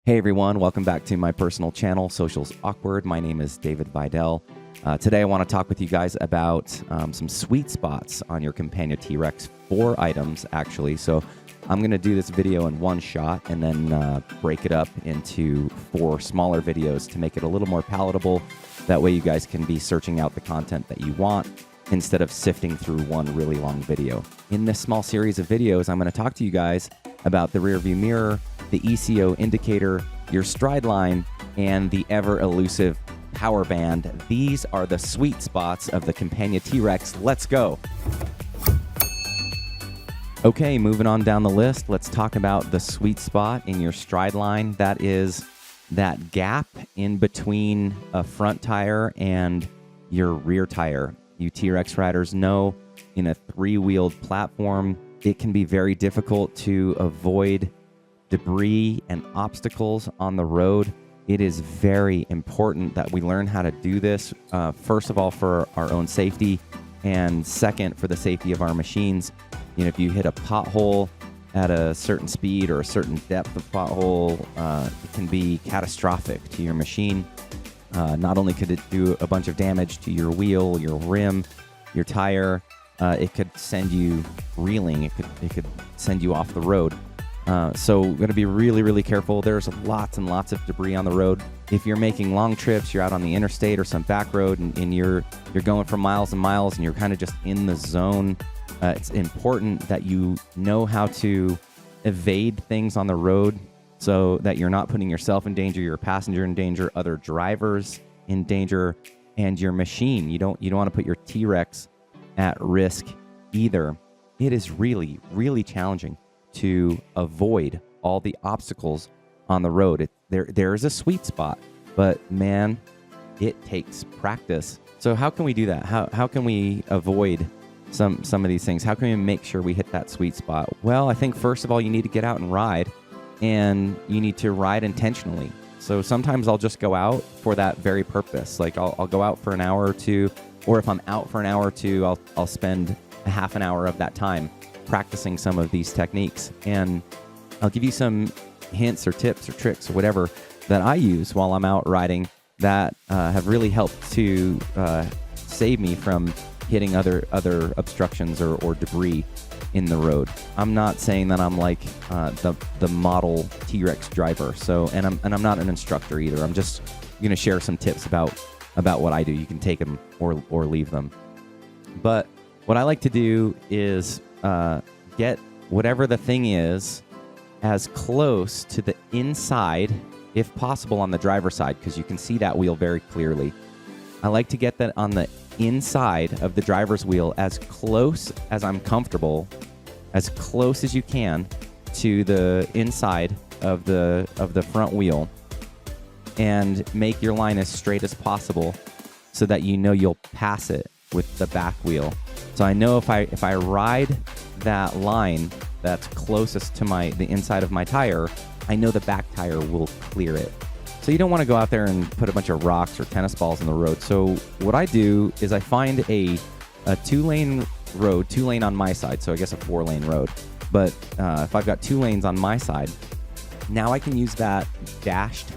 Hey everyone, welcome back to my personal channel, Social's Awkward. My name is David Vidal. Today I want to talk with you guys about some sweet spots on your Campagna TRex. 4 items actually, so I'm going to do this video in one shot and then break it up into 4 smaller videos to make it a little more palatable. That way you guys can be searching out the content that you want instead of sifting through one really long video. In this small series of videos, I'm going to talk to you guys about the rear view mirror, the ECO indicator, your stride line, and the ever-elusive power band. These are the sweet spots of the Campagna TRex. Let's go. Okay, moving on down the list, let's talk about the sweet spot in your stride line. That is that gap in between a front tire and your rear tire. You TRex riders know in a 3-wheeled platform, it can be very difficult to avoid debris and obstacles on the road. It is very important that we learn how to do this, first of all, for our own safety, and second, for the safety of our machines. You know, if you hit a pothole at a certain speed or a certain depth of pothole, it can be catastrophic to your machine. Not only could it do a bunch of damage to your wheel, your rim, your tire, it could send you reeling. It could send you off the road. So we're going to be really, really careful. There's lots and lots of debris on the road. If you're making long trips, you're out on the interstate or some back road, and you're going for miles and miles, and you're kind of just in the zone, it's important that you know how to evade things on the road so that you're not putting yourself in danger, your passenger in danger, other drivers in danger, and your machine. You don't want to put your TRex at risk either. It is really, really challenging to avoid all the obstacles on the road. There is a sweet spot, but man, it takes practice. So how can we do that? How can we avoid some of these things? How can we make sure we hit that sweet spot? Well, I think first of all, you need to get out and ride, and you need to ride intentionally. So sometimes I'll just go out for that very purpose. Like I'll go out for an hour or two, or if I'm out for an hour or two, I'll spend a half an hour of that time practicing some of these techniques. And I'll give you some hints or tips or tricks or whatever that I use while I'm out riding that have really helped to save me from hitting other obstructions or debris in the road. I'm not saying that I'm like the model TRex driver. So and I'm not an instructor either. I'm just going to share some tips about what I do. You can take them or leave them. But what I like to do is get whatever the thing is as close to the inside, if possible, on the driver's side, because you can see that wheel very clearly. I like to get that on the inside of the driver's wheel as close as I'm comfortable, as close as you can to the inside of the front wheel, and make your line as straight as possible so that you know you'll pass it with the back wheel. So I know if I ride that line that's closest to the inside of my tire, I know the back tire will clear it. So you don't want to go out there and put a bunch of rocks or tennis balls in the road. So what I do is I find a 2-lane road, 2-lane on my side, so I guess a 4-lane road. But if I've got 2 lanes on my side, now I can use that dashed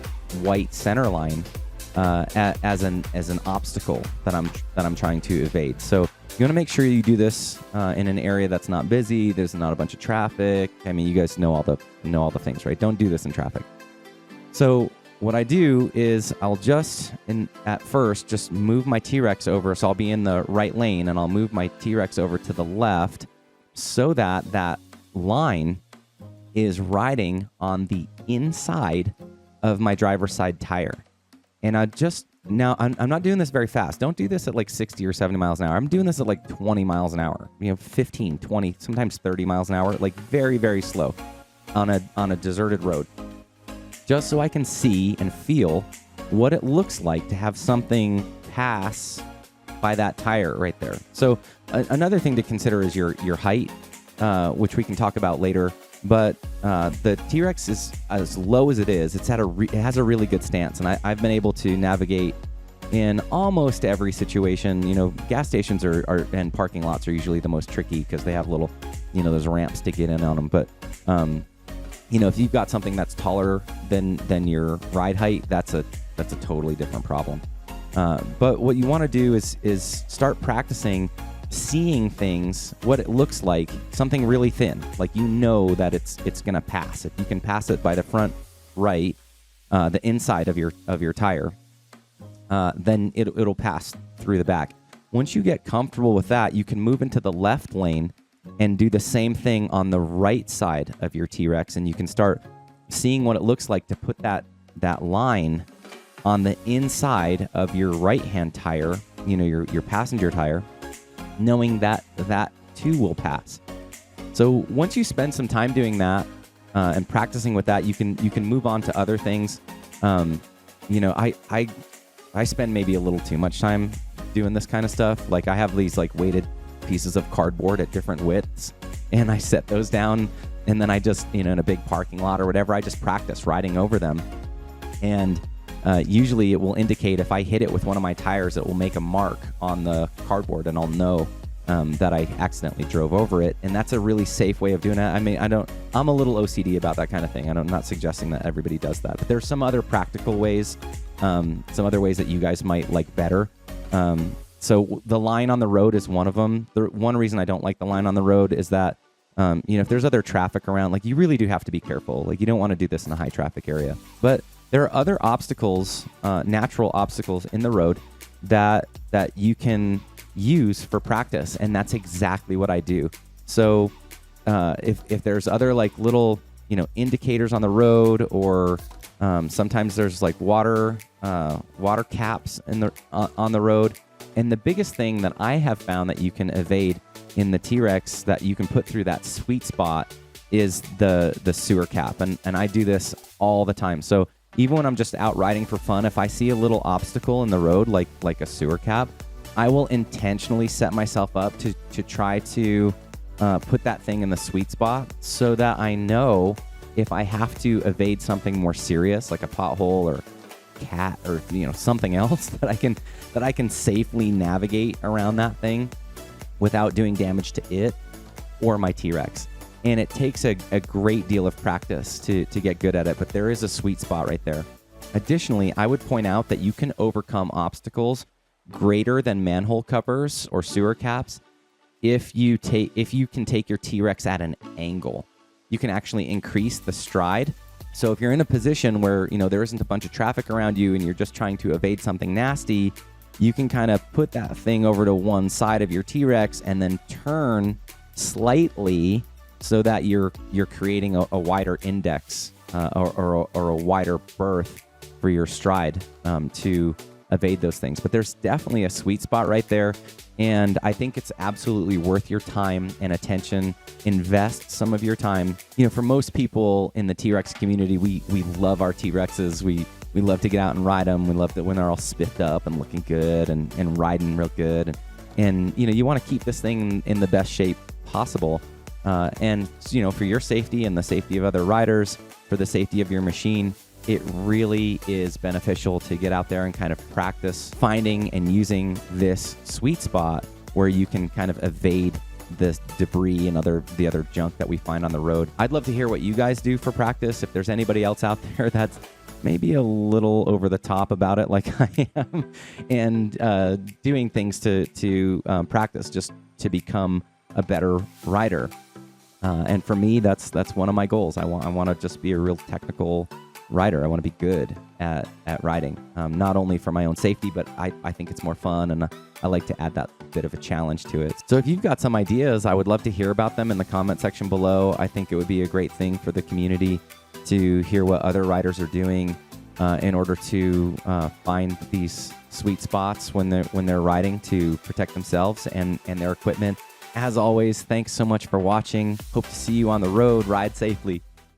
white center line as an obstacle that I'm trying to evade. So you want to make sure you do this in an area that's not busy. There's not a bunch of traffic. I mean, you guys know all the things, right? Don't do this in traffic. So what I do is I'll at first just move my TRex over. So I'll be in the right lane, and I'll move my TRex over to the left so that line is riding on the inside of my driver's side tire. And now I'm not doing this very fast. Don't do this at like 60 or 70 miles an hour. I'm doing this at like 20 miles an hour, 15, 20, sometimes 30 miles an hour, like very, very slow on a deserted road, just so I can see and feel what it looks like to have something pass by that tire right there. So another thing to consider is your height, which we can talk about later. But the TRex is as low as it is. It has a really good stance, and I've been able to navigate in almost every situation. You know, gas stations and parking lots are usually the most tricky because they have little, those ramps to get in on them. But if you've got something that's taller than your ride height, that's a totally different problem. But what you want to do is start practicing seeing things, what it looks like, something really thin, like that it's gonna pass. If you can pass it by the front right, the inside of your tire, then it'll pass through the back. Once you get comfortable with that, you can move into the left lane and do the same thing on the right side of your T-Rex, and you can start seeing what it looks like to put that line on the inside of your right-hand tire, your passenger tire, knowing that too will pass. So once you spend some time doing that and practicing with that, you can move on to other things. I spend maybe a little too much time doing this kind of stuff. Like I have these like weighted pieces of cardboard at different widths, and I set those down, and then I just in a big parking lot or whatever, I just practice riding over them. And usually it will indicate if I hit it with one of my tires, it will make a mark on the cardboard, and I'll know that I accidentally drove over it. And that's a really safe way of doing it. I mean, I'm a little OCD about that kind of thing. I'm not suggesting that everybody does that, but there's some other practical ways, some other ways that you guys might like better. So the line on the road is one of them. The one reason I don't like the line on the road is that, if there's other traffic around, like you really do have to be careful. Like you don't want to do this in a high traffic area, but there are other obstacles, natural obstacles in the road that you can use for practice, and that's exactly what I do. So if there's other like little indicators on the road, or sometimes there's like water caps on the road, and the biggest thing that I have found that you can evade in the T-Rex that you can put through that sweet spot is the sewer cap, and I do this all the time. So even when I'm just out riding for fun, if I see a little obstacle in the road, like a sewer cap, I will intentionally set myself up to try to put that thing in the sweet spot, so that I know if I have to evade something more serious, like a pothole or cat or something else, that I can safely navigate around that thing without doing damage to it or my T-Rex. And it takes a great deal of practice to get good at it, but there is a sweet spot right there. Additionally, I would point out that you can overcome obstacles greater than manhole covers or sewer caps if you can take your T-Rex at an angle. You can actually increase the stride. So if you're in a position where there isn't a bunch of traffic around you and you're just trying to evade something nasty, you can kind of put that thing over to one side of your T-Rex and then turn slightly, so that you're creating a wider index or a wider berth for your stride to evade those things. But there's definitely a sweet spot right there, and I think it's absolutely worth your time and attention. Invest some of your time. For most people in the T-Rex community, we love our T-Rexes. We love to get out and ride them. We love that when they're all spiffed up and looking good and riding real good. And you want to keep this thing in the best shape possible. And for your safety and the safety of other riders, for the safety of your machine, it really is beneficial to get out there and kind of practice finding and using this sweet spot where you can kind of evade the debris and the other junk that we find on the road. I'd love to hear what you guys do for practice. If there's anybody else out there that's maybe a little over the top about it like I am, and doing things to practice just to become a better rider. And for me, that's one of my goals. I want to just be a real technical rider. I want to be good at riding, not only for my own safety, but I think it's more fun, and I like to add that bit of a challenge to it. So if you've got some ideas, I would love to hear about them in the comment section below. I think it would be a great thing for the community to hear what other riders are doing in order to find these sweet spots when they're riding to protect themselves and their equipment. As always, thanks so much for watching. Hope to see you on the road. Ride safely.